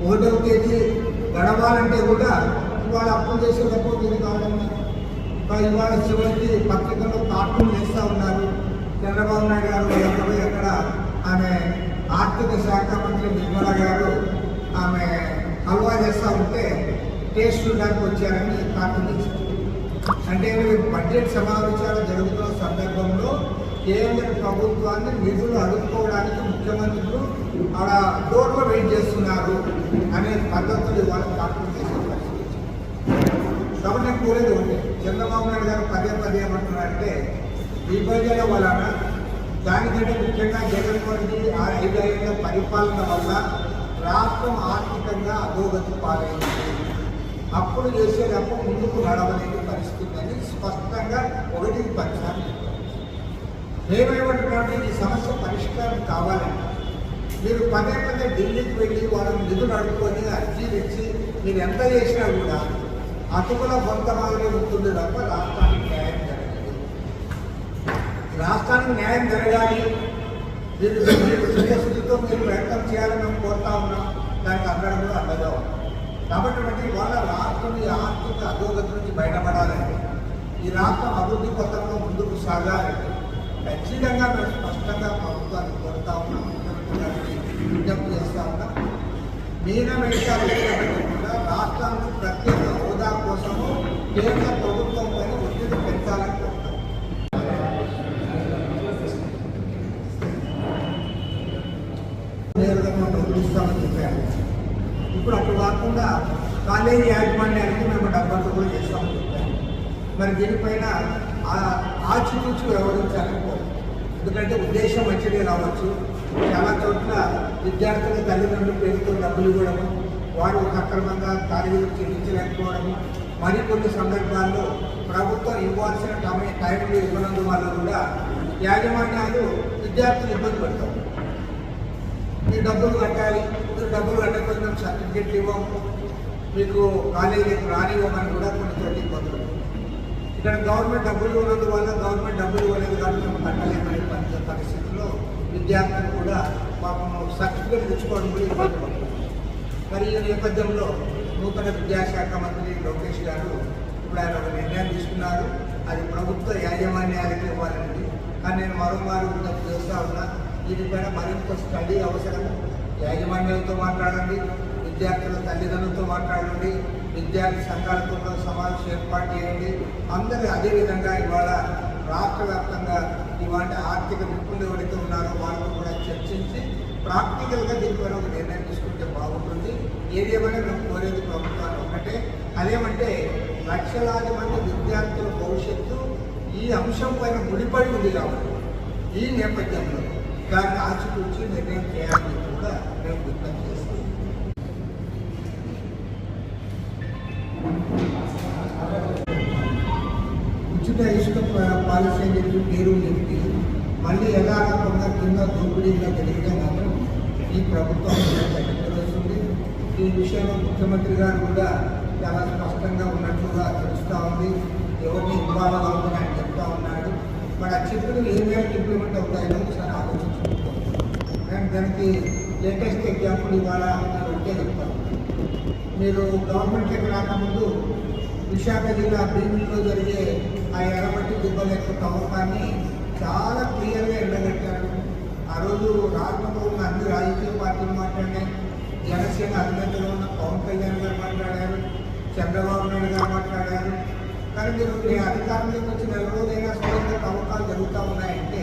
ఒకటవ తేదీ గడవాలంటే కూడా ఇవాళ అప్పులు చేసేటప్పుడు ఇది కావడం. ఇవాళ చివరికి పత్రికల్లో కార్టూన్ వేస్తూ ఉన్నారు. చంద్రబాబు నాయుడు గారు అక్కడ ఆమె ఆర్థిక శాఖ మంత్రి నిర్మలా గారు ఆమె హల్వా చేస్తూ ఉంటే టేస్ట్ చూడడానికి వచ్చారని కార్టూన్ చేశారు. అంటే బడ్జెట్ సమావేశాలు జరుగుతున్న సందర్భంలో కేంద్ర ప్రభుత్వాన్ని నిధులు అడుక్కోవడానికి ముఖ్యమంత్రులు ఆడ డోర్లో వెయిట్ చేస్తున్నారు అనే పద్ధతులు ఇవాళ కార్టూన్ చేసే పరిస్థితి. కాబట్టి నేను కోరేది ఒకటి, చంద్రబాబు నాయుడు గారు పదే ఏమంటున్నారంటే విభజన వలన దానికంటే ముఖ్యంగా జగన్మోహన్ రెడ్డి 5 ఏళ్ల పరిపాలన వల్ల రాష్ట్రం ఆర్థికంగా అధోగతి పాలైంది, అప్పుడు చేసేటప్పుడు ముందుకు నడవలేని పరిస్థితి అని స్పష్టంగా 1-10 సార్లు మేమేమంటున్నామంటే ఈ సమస్య పరిష్కారం కావాలంటే మీరు పదే ఢిల్లీకి వెళ్ళి వాళ్ళని నిధులు అడుక్కొని అర్జీలు ఇచ్చి మీరు ఎంత చేసినా కూడా అతుకుల కొంత మాదిరి ఉంటుంది తప్ప రాష్ట్రానికి న్యాయం జరగదు. రాష్ట్రానికి న్యాయం జరగాలి, మీరు చిత్తశుద్ధితో మీరు ప్రయత్నం చేయాలని మేము కోరుతా ఉన్నాం. దానికి అందరం కూడా అండగా ఉన్నాం. కాబట్టి వాళ్ళ రాష్ట్రం ఈ ఆర్థిక అధోగతి నుంచి బయటపడాలంటే, ఈ రాష్ట్రం అభివృద్ధి పథకంలో ముందుకు సాగాలంటే ఖచ్చితంగా మేము స్పష్టంగా ప్రభుత్వాన్ని కోరుతా ఉన్నాం, ముఖ్యమంత్రి గారికి విజ్ఞప్తి చేస్తూ ఉన్నాం. కూడా రాష్ట్రానికి ప్రత్యేక హోదా కోసము కేంద్ర ప్రభుత్వం పైన ఒత్తిడి పెంచాలని కోరుతాం. నేరుగా మేము డబ్బులు ఇస్తామని చెప్పారు. ఇప్పుడు అటు కాకుండా కాలేజీ యాజమాన్యానికి మేము డబ్బులు కూడా చేస్తామని చెప్పారు. మరి దీనిపైన ఆచితూచి వ్యవహరించాలనుకోరు. ఎందుకంటే ఉద్దేశం మంచిదే రావచ్చు. చాలా చోట్ల విద్యార్థుల తల్లిదండ్రుల పేరుతో డబ్బులు ఇవ్వడము, వారు అక్రమంగా కాలేజీలు చెల్లించలేకపోవడము, మరికొన్ని సందర్భాల్లో ప్రభుత్వం ఇవ్వాల్సిన టైంలో ఇవ్వనందు వల్ల కూడా యాజమాన్యాలు విద్యార్థులు ఇబ్బంది పడతారు. మీరు డబ్బులు కట్టాలి, మీరు డబ్బులు కట్టకపోతే మేము సర్టిఫికెట్లు ఇవ్వము, మీకు కాలేజీకి రానివ్వమని కూడా కొన్ని చోట్ల ఇబ్బందులు. ఇక్కడ గవర్నమెంట్ డబ్బులు ఉన్నందువల్ల గవర్నమెంట్ డబ్బులు ఇవ్వలేదు కాబట్టి మేము కట్టలేమనే పరిస్థితుల్లో విద్యార్థులు కూడా పాపం సర్టిఫికెట్ తెచ్చుకోవడం కూడా ఇబ్బంది పడుతుంది. మరి ఈ నేపథ్యంలో నూతన విద్యాశాఖ మంత్రి లోకేష్ గారు ఇప్పుడు ఆయన ఒక నిర్ణయం తీసుకున్నారు. అది ప్రభుత్వ యాజమాన్యాలకి ఇవ్వాలని. కానీ నేను మరోమారు విజ్ఞప్తి చేస్తూ ఉన్నా, దీనిపైన మరింత స్టడీ అవసరం. యాజమాన్యాలతో మాట్లాడండి, విద్యార్థుల తల్లిదండ్రులతో మాట్లాడండి, విద్యార్థి సంఘాలతో కూడా సమావేశం ఏర్పాటు చేయండి. అందరూ అదేవిధంగా ఇవాళ రాష్ట్ర వ్యాప్తంగా ఇవాళ ఆర్థిక నిపుణులు ఎవరైతే ఉన్నారో వాళ్ళతో కూడా చర్చించి ప్రాక్టికల్గా దీనిపైన ఒక నిర్ణయం తీసుకుంటే బాగుంటుంది. ఏదేమైనా మేము కోరేది ప్రభుత్వాన్ని ఒకటే, అదేమంటే లక్షలాది మంది విద్యార్థుల భవిష్యత్తు ఈ అంశం పైన ముడిపడి ఉంది కాబట్టి ఈ నేపథ్యంలో దాన్ని ఆచితూచి నిర్ణయం చేయాలని కూడా మేము విజ్ఞప్తి చేస్తాం. ఉచిత ఇసుక పాలసీ అని చెప్పి పేరు చెప్పి మళ్ళీ యథార్థంగా కింద దోపిడీగా జరిగితే మాత్రం ఈ ప్రభుత్వం వస్తుంది. ఈ విషయంలో ముఖ్యమంత్రి గారు కూడా చాలా స్పష్టంగా ఉన్నట్లుగా తెలుస్తూ ఉంది. ఎవరిని ఇవ్వాలో వాళ్ళని ఆయన చెప్తా ఉన్నాడు. మరి ఆ చెప్పిన ఏమేమి ఇంప్లిమెంట్ అవుతాయో ఒకసారి ఆలోచించుకుంటాం. అండ్ దానికి లేటెస్ట్ ఎగ్జాంపుల్ ఇవాళ నేను ఒకే చెప్తాను. మీరు గవర్నమెంట్కి రాకముందు విశాఖ జిల్లా భీమిలో జరిగే ఆ ఎర్రమట్టి దిబ్బల యొక్క తవ్వకాన్ని చాలా క్లియర్గా ఎండగట్టారు. ఆ రోజు రాష్ట్రంలో ఉన్న అన్ని రాజకీయ పార్టీలు మాట్లాడినాయి. జనసేన అధినేతలు ఉన్న పవన్ కళ్యాణ్ గారు మాట్లాడారు, చంద్రబాబు నాయుడు గారు మాట్లాడారు. కానీ మీరు అధికారంలోకి వచ్చి 4 రోజులైనా స్వయంగా తవ్వకాలు జరుగుతూ ఉన్నాయంటే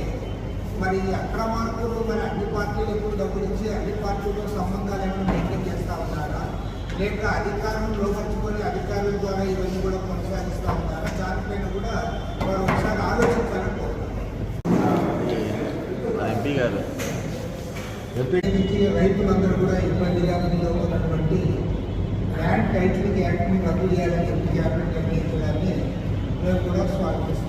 మరి అక్రమార్కులు మరి అన్ని పార్టీలకు డబ్బులు ఇచ్చి అన్ని పార్టీలతో సంబంధాలు ఏమైనా మెయింటైన్ చేస్తూ ఉన్నారా, లేక అధికారం లోపరుచుకొని అధికారుల ద్వారా ఇవన్నీ కూడా కొనసాగిస్తూ ఉన్నారా, దానిపైన కూడా వారు ఒకసారి ఆలోచించాలని కోరుతున్నారు. రైతులందరూ కూడా ఇబ్బందిగా ఉన్నటువంటి ల్యాండ్ టైటిలింగ్ యాక్ట్ని రద్దు చేయాలని చెప్పి క్యాబినెట్ నిర్ణయించడాన్ని మేము కూడా స్వాగతిస్తాం.